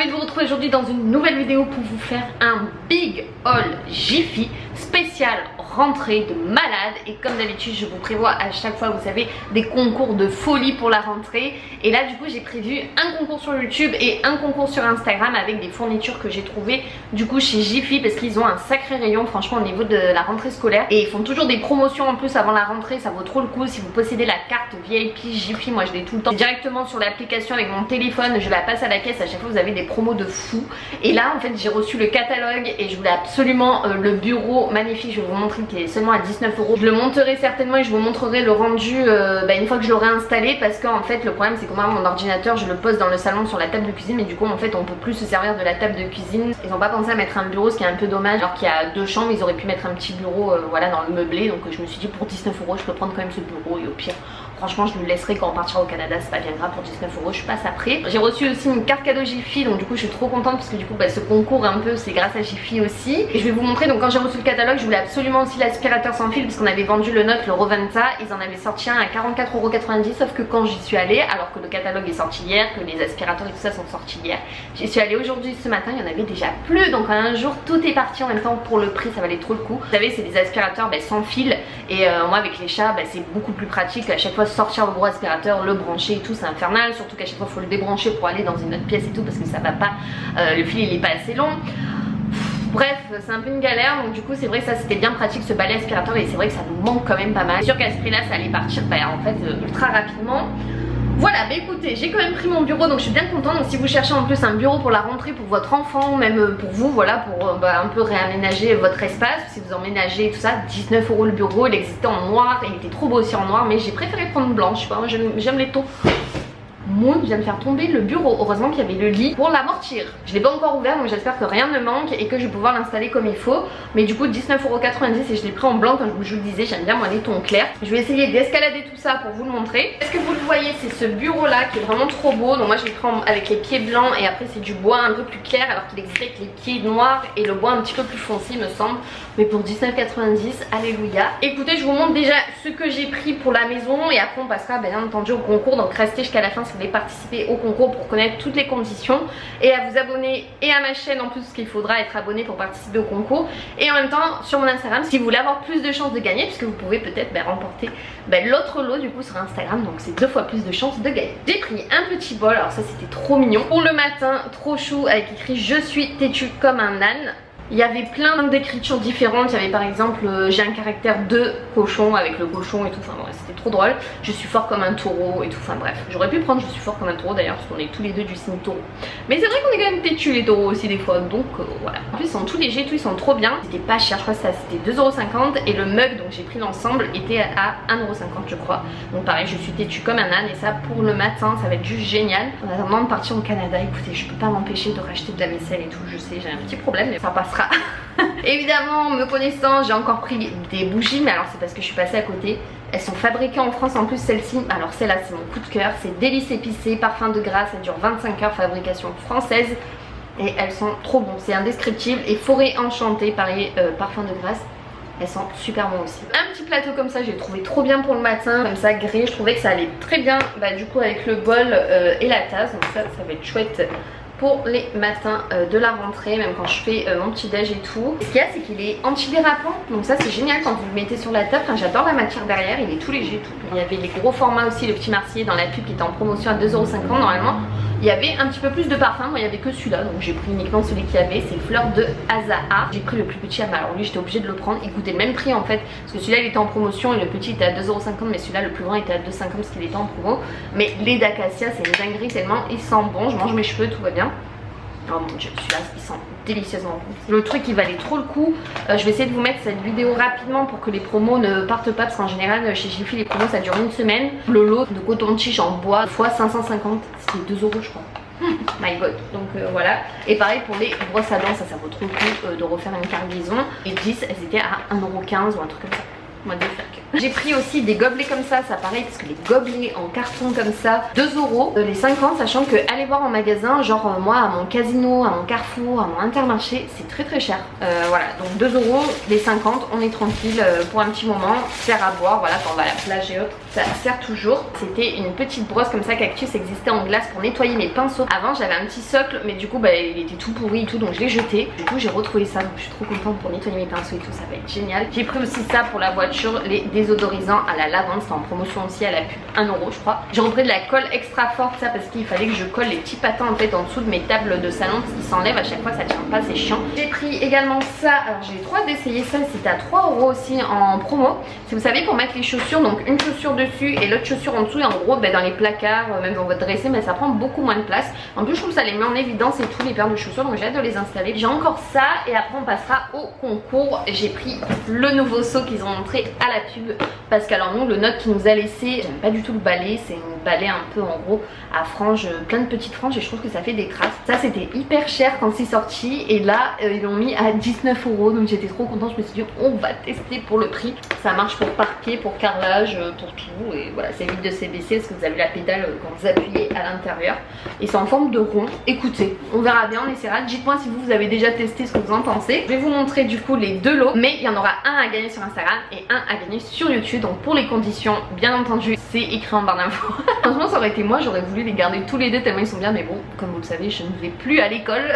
ravi de vous retrouver aujourd'hui dans une nouvelle vidéo pour vous faire un big haul Jiffy spécial rentrée de malade. Et comme d'habitude je vous prévois à chaque fois, vous savez, des concours de folie pour la rentrée. Et là du coup j'ai prévu un concours sur YouTube et un concours sur Instagram avec des fournitures que j'ai trouvées du coup chez Jiffy, parce qu'ils ont un sacré rayon franchement au niveau de la rentrée scolaire. Et ils font toujours des promotions en plus avant la rentrée, ça vaut trop le coup. Si vous possédez la carte VIP Jiffy, moi je l'ai tout le temps directement sur l'application avec mon téléphone, je la passe à la caisse, à chaque fois vous avez des promos de fou. Et là en fait j'ai reçu le catalogue et je voulais absolument le bureau magnifique, je vais vous montrer, qui est seulement à 19 €. Je le monterai certainement et je vous montrerai le rendu une fois que je l'aurai installé, parce qu'en fait le problème c'est que moi mon ordinateur je le pose dans le salon sur la table de cuisine, mais du coup en fait on peut plus se servir de la table de cuisine. Ils n'ont pas pensé à mettre un bureau, ce qui est un peu dommage, alors qu'il y a 2 chambres, ils auraient pu mettre un petit bureau voilà, dans le meublé. Donc je me suis dit pour 19 € je peux prendre quand même ce bureau, et au pire franchement je le laisserai quand on partira au Canada, c'est pas bien grave, pour 19 € je passe après. J'ai reçu aussi une carte cadeau Jiffy, donc du coup je suis trop contente parce que du coup ce concours un peu c'est grâce à Jiffy aussi. Et je vais vous montrer, donc quand j'ai reçu le catalogue je voulais absolument aussi l'aspirateur sans fil, parce qu'on avait vendu le Note, le Roventa, ils en avaient sorti un à 44,90 €, sauf que quand j'y suis allée, alors que le catalogue est sorti hier, que les aspirateurs et tout ça sont sortis hier, j'y suis allée aujourd'hui ce matin, il y en avait déjà plus. Donc en un jour tout est parti en même temps pour le prix, ça valait trop le coup. Vous savez c'est des aspirateurs sans fil, et moi avec les chats c'est beaucoup plus pratique. À chaque fois sortir le gros aspirateur, le brancher et tout, c'est infernal, surtout qu'à chaque fois il faut le débrancher pour aller dans une autre pièce et tout, parce que ça va pas, le fil il est pas assez long. Bref, c'est un peu une galère, donc du coup c'est vrai que ça c'était bien pratique ce balai aspirateur, et c'est vrai que ça nous manque quand même pas mal. C'est sûr qu'à ce prix là ça allait partir en fait ultra rapidement. Voilà, bah écoutez, j'ai quand même pris mon bureau, donc je suis bien contente. Donc si vous cherchez en plus un bureau pour la rentrée pour votre enfant, ou même pour vous, voilà, pour un peu réaménager votre espace, si vous emménagez et tout ça, 19 € le bureau. Il existait en noir, il était trop beau aussi en noir, mais j'ai préféré prendre blanc, je sais pas, moi j'aime les tons. Moon vient de faire tomber le bureau, heureusement qu'il y avait le lit pour l'amortir. Je l'ai pas encore ouvert, donc j'espère que rien ne manque et que je vais pouvoir l'installer comme il faut. Mais du coup 19,90 € et je l'ai pris en blanc, comme je vous le disais, j'aime bien moi les tons clairs. Je vais essayer d'escalader tout ça pour vous le montrer. Est-ce que vous le voyez, c'est ce bureau là qui est vraiment trop beau. Donc moi je l'ai pris avec les pieds blancs, et après c'est du bois un peu plus clair, alors qu'il existait avec les pieds noirs et le bois un petit peu plus foncé il me semble. Mais pour 19,90 €, alléluia. Écoutez, je vous montre déjà ce que j'ai pris pour la maison, et après on passera bien entendu au concours. Donc restez jusqu'à la fin si vous voulez participer au concours pour connaître toutes les conditions, et à vous abonner et à ma chaîne en plus, parce qu'il faudra être abonné pour participer au concours, et en même temps sur mon Instagram si vous voulez avoir plus de chances de gagner, puisque vous pouvez peut-être remporter l'autre lot du coup sur Instagram, donc c'est 2 fois plus de chances de gagner. J'ai pris un petit bol, alors ça c'était trop mignon pour le matin, trop chou, avec écrit je suis têtu comme un âne. Il y avait plein d'écritures différentes. Il y avait par exemple j'ai un caractère de cochon avec le cochon et tout, enfin ouais, c'était trop drôle. Je suis fort comme un taureau et tout, enfin bref. J'aurais pu prendre je suis fort comme un taureau d'ailleurs, parce qu'on est tous les deux du signe taureau. Mais c'est vrai qu'on est quand même têtus les taureaux aussi des fois, donc voilà. En plus ils sont tout légers, tout, ils sont trop bien. C'était pas cher, je crois que ça c'était 2,50 €, et le mug donc j'ai pris l'ensemble était à 1,50 € je crois. Donc pareil, je suis têtu comme un âne, et ça pour le matin ça va être juste génial. En attendant de partir au Canada, écoutez, je peux pas m'empêcher de racheter de la vaisselle et tout, je sais j'ai un petit problème mais ça passera. Évidemment, me connaissant, j'ai encore pris des bougies, mais alors c'est parce que je suis passée à côté. Elles sont fabriquées en France en plus, celle-ci. Alors celle-là c'est mon coup de cœur, c'est délice épicé, parfum de grâce, ça dure 25 heures, fabrication française, et elles sont trop bonnes, c'est indescriptible. Et forêt enchantée, pareil, parfum de grâce, elles sont super bon aussi. Un petit plateau comme ça, j'ai trouvé trop bien pour le matin, comme ça gris, je trouvais que ça allait très bien du coup avec le bol et la tasse, donc ça va être chouette pour les matins de la rentrée, même quand je fais mon petit déj et tout. Ce qu'il y a c'est qu'il est anti-dérapant, donc ça c'est génial quand vous le mettez sur la table. Enfin, j'adore la matière derrière, il est tout léger tout. Il y avait les gros formats aussi, le petit Marseillais dans la pub qui était en promotion à 2,50 € normalement. Il y avait un petit peu plus de parfum, moi il y avait que celui-là, donc j'ai pris uniquement celui qu'il y avait, c'est Fleur de Azaha. J'ai pris le plus petit, alors lui j'étais obligée de le prendre, il coûtait le même prix en fait, parce que celui-là il était en promotion et le petit était à 2,50 € mais celui-là le plus grand était à 2,50 € parce qu'il était en promo. Mais lait d'acacia c'est une dinguerie tellement il sent bon, je mange mes cheveux, tout va bien. Oh mon dieu, celui-là il sent délicieusement bon. Le truc il valait trop le coup. Je vais essayer de vous mettre cette vidéo rapidement pour que les promos ne partent pas, parce qu'en général chez Jiffy les promos ça dure une semaine. Le lot de coton-tige en bois x 550, c'était 2 € je crois. My god, donc voilà. Et pareil pour les brosses à dents, ça vaut trop le coup de refaire une cargaison. Et 10 elles étaient à 1,15 € ou un truc comme ça. moi des sacs. J'ai pris aussi des gobelets comme ça pareil parce que les gobelets en carton comme ça 2 € les 50, sachant que aller voir en magasin, genre moi à mon Casino, à mon Carrefour, à mon Intermarché, c'est très cher. Voilà, donc 2 € les 50, on est tranquille pour un petit moment, sert à boire, voilà, quand on va à la plage et autres, ça sert toujours. C'était une petite brosse comme ça, Cactus existait en glace pour nettoyer mes pinceaux. Avant j'avais un petit socle, mais du coup bah, il était tout pourri et tout, donc je l'ai jeté. Du coup j'ai retrouvé ça, donc je suis trop contente pour nettoyer mes pinceaux et tout, ça va être génial. J'ai pris aussi ça pour la voiture, les désodorisants à la lavande, c'était en promotion aussi à la pub, 1 € je crois. J'ai repris de la colle extra forte, ça parce qu'il fallait que je colle les petits patins en fait en dessous de mes tables de salon, parce qu'ils s'enlèvent à chaque fois, ça tient pas, c'est chiant. J'ai pris également ça, alors j'ai trop hâte d'essayer ça, c'était à 3 € aussi en promo. Si vous savez, pour mettre les chaussures, donc une chaussure dessus et l'autre chaussure en dessous, et en gros bah, dans les placards, même dans votre dressé, mais ça prend beaucoup moins de place. En plus je trouve que ça les met en évidence et tout, les paires de chaussures, donc j'ai hâte de les installer. J'ai encore ça et après on passera au concours. J'ai pris le nouveau seau qu'ils ont montré à la pub, parce qu'alors nous le note qui nous a laissé, j'aime pas du tout le balai, c'est une balai un peu en gros à franges, plein de petites franges, et je trouve que ça fait des crasses. Ça c'était hyper cher quand c'est sorti, et là ils l'ont mis à 19 €, donc j'étais trop contente. Je me suis dit on va tester pour le prix. Ça marche pour parquet, pour carrelage, pour tout, et voilà, ça évite de s'ébaisser parce que vous avez la pédale quand vous appuyez à l'intérieur, et c'est en forme de rond. Écoutez, on verra bien, on essaiera. Dites-moi si vous avez déjà testé, ce que vous en pensez. Je vais vous montrer du coup les 2 lots, mais il y en aura un à gagner sur Instagram et un à gagner sur YouTube. Donc pour les conditions, bien entendu, c'est écrit en barre d'infos. Franchement ça aurait été moi, j'aurais voulu les garder tous les deux tellement ils sont bien, mais bon, comme vous le savez, je ne vais plus à l'école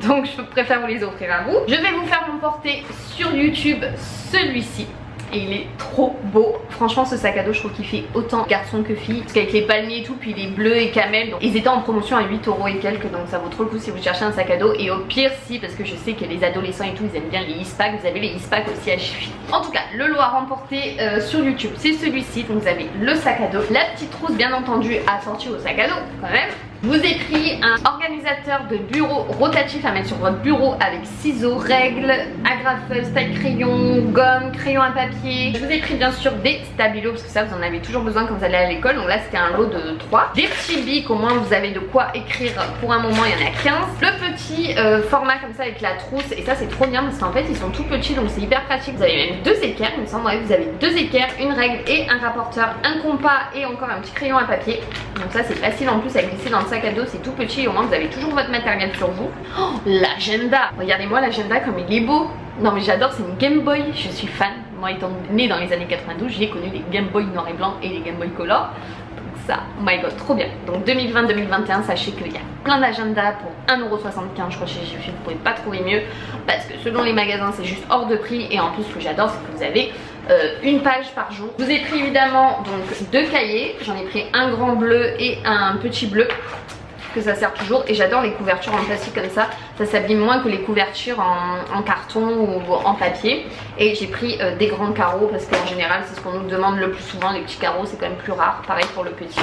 donc je préfère vous les offrir à vous. Je vais vous faire remporter sur YouTube celui-ci, et il est trop beau. Franchement ce sac à dos je trouve qu'il fait autant garçon que fille, parce qu'avec les palmiers et tout, puis les bleus et camel, donc ils étaient en promotion à 8 € et quelques, donc ça vaut trop le coup si vous cherchez un sac à dos. Et au pire si, parce que je sais que les adolescents et tout ils aiment bien les e-packs, vous avez les e-packs aussi à Jiffy. En tout cas le lot à remporter sur YouTube c'est celui-ci. Donc vous avez le sac à dos, la petite trousse bien entendu assortie au sac à dos quand même. Je vous ai pris un organisateur de bureau rotatif à mettre sur votre bureau avec ciseaux, règles, agrafeuse, taille crayon, gomme, crayon à papier. Je vous ai pris bien sûr des stabilos parce que ça vous en avez toujours besoin quand vous allez à l'école. Donc là c'était un lot de 3. Des petits bics, au moins vous avez de quoi écrire pour un moment, il y en a 15. Le petit format comme ça avec la trousse, et ça c'est trop bien parce qu'en fait ils sont tout petits, donc c'est hyper pratique. Vous avez même 2 équerres, il me semble, ouais, vous avez 2 équerres, une règle et un rapporteur, un compas et encore un petit crayon à papier. Donc ça c'est facile en plus à glisser dans le sac à dos, c'est tout petit, au moins vous avez toujours votre matériel sur vous. Oh, l'agenda, regardez-moi l'agenda comme il est beau. Non mais j'adore, c'est une Game Boy, je suis fan. Moi étant née dans les années 92, j'ai connu les Game Boy noir et blanc et les Game Boy color. Donc ça, oh my god, trop bien. Donc 2020-2021, sachez qu'il y a plein d'agendas pour 1,75 € je crois chez Jiffy, vous pouvez pas trouver mieux. Parce que selon les magasins c'est juste hors de prix, et en plus ce que j'adore c'est que vous avez une page par jour. Je vous ai pris évidemment donc 2 cahiers, j'en ai pris un grand bleu et un petit bleu, que ça sert toujours, et j'adore les couvertures en plastique comme ça s'abîme moins que les couvertures en carton ou en papier. Et j'ai pris des grands carreaux parce qu'en général c'est ce qu'on nous demande le plus souvent, les petits carreaux c'est quand même plus rare, pareil pour le petit.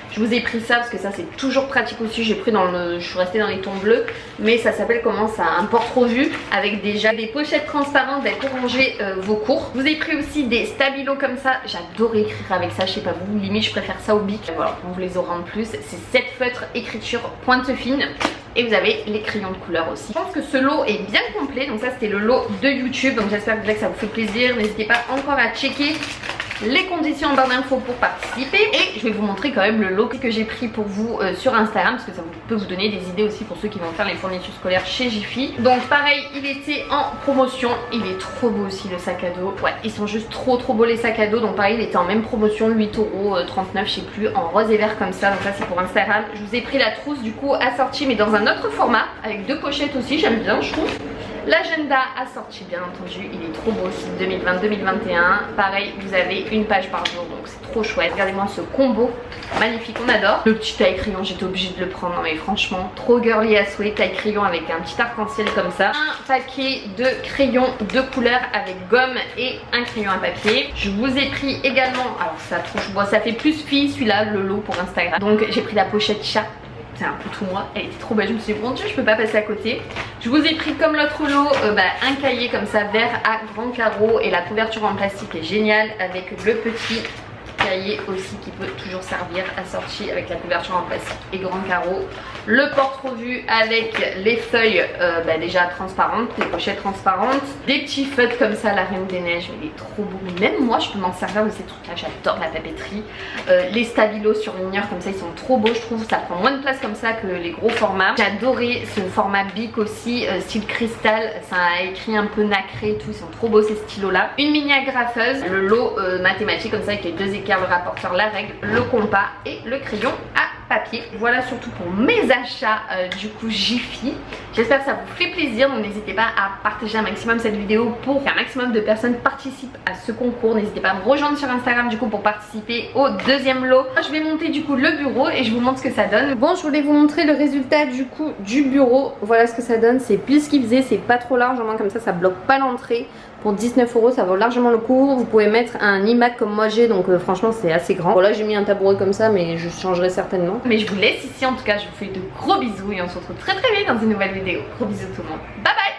Je vous ai pris ça parce que ça c'est toujours pratique aussi, j'ai pris je suis restée dans les tons bleus, mais ça s'appelle comment ça, un porte-revue avec déjà des pochettes transparentes pour ranger vos cours. Je vous ai pris aussi des stabilos comme ça, j'adore écrire avec ça, je sais pas vous, limite je préfère ça au bic. Voilà, on vous les aura en plus, c'est 7 feutres écriture pointe fine. Et vous avez les crayons de couleur aussi. Je pense que ce lot est bien complet. Donc ça c'était le lot de YouTube. Donc j'espère que ça vous fait plaisir. N'hésitez pas encore à checker les conditions en barre d'infos pour participer. Et je vais vous montrer quand même le lot que j'ai pris pour vous sur Instagram, parce que ça peut vous donner des idées aussi pour ceux qui vont faire les fournitures scolaires chez Jiffy. Donc pareil, il était en promotion. Il est trop beau aussi le sac à dos. Ouais, ils sont juste trop beaux les sacs à dos. Donc pareil, il était en même promotion, 8,39 €, je sais plus, en rose et vert comme ça. Donc ça c'est pour Instagram. Je vous ai pris la trousse du coup assortie mais dans un autre format avec 2 pochettes aussi, j'aime bien je trouve. L'agenda assorti bien entendu, il est trop beau aussi, 2020-2021. Pareil, vous avez une page par jour, donc c'est trop chouette. Regardez-moi ce combo magnifique, on adore. Le petit taille crayon, j'étais obligée de le prendre, non mais franchement, trop girly à souhait. Taille crayon avec un petit arc-en-ciel comme ça. Un paquet de crayons de couleur avec gomme et un crayon à papier. Je vous ai pris également, alors ça touche, bon, ça fait plus fille celui-là, le lot pour Instagram. Donc j'ai pris la pochette chat. C'est un peu tout moi, elle était trop belle, je me suis dit bon Dieu je peux pas passer à côté. Je vous ai pris comme l'autre lot un cahier comme ça vert à grands carreaux, et la couverture en plastique est géniale avec le petit cahier aussi qui peut toujours servir, assorti avec la couverture en plastique et grand carreau. Le porte-revue avec les feuilles déjà transparentes, les pochettes transparentes. Des petits feutres comme ça, la Reine des Neiges, mais il est trop beau. Même moi je peux m'en servir de ces trucs là, j'adore la papeterie. Les stabilos surligneurs comme ça, ils sont trop beaux je trouve, ça prend moins de place comme ça que les gros formats. J'ai adoré ce format Bic aussi, style cristal, ça a écrit un peu nacré et tout, ils sont trop beaux ces stylos là. Une mini agrafeuse, le lot mathématique comme ça avec les deux équerres, le rapporteur, la règle, le compas et le crayon à papier. Voilà surtout pour mes achats du coup Jiffy. J'espère que ça vous fait plaisir, donc n'hésitez pas à partager un maximum cette vidéo pour qu'un maximum de personnes participent à ce concours. N'hésitez pas à me rejoindre sur Instagram du coup pour participer au deuxième lot. Je vais monter du coup le bureau et je vous montre ce que ça donne. Bon, je voulais vous montrer le résultat du coup du bureau. Voilà ce que ça donne, c'est pile ce qu'il faisait, c'est pas trop large, au moins comme ça bloque pas l'entrée. Pour 19 €, ça vaut largement le coup. Vous pouvez mettre un iMac comme moi j'ai, donc franchement c'est assez grand. Bon là j'ai mis un tabouret comme ça, mais je changerai certainement. Mais je vous laisse ici, en tout cas je vous fais de gros bisous et on se retrouve très vite dans une nouvelle vidéo. Gros bisous tout le monde, bye bye.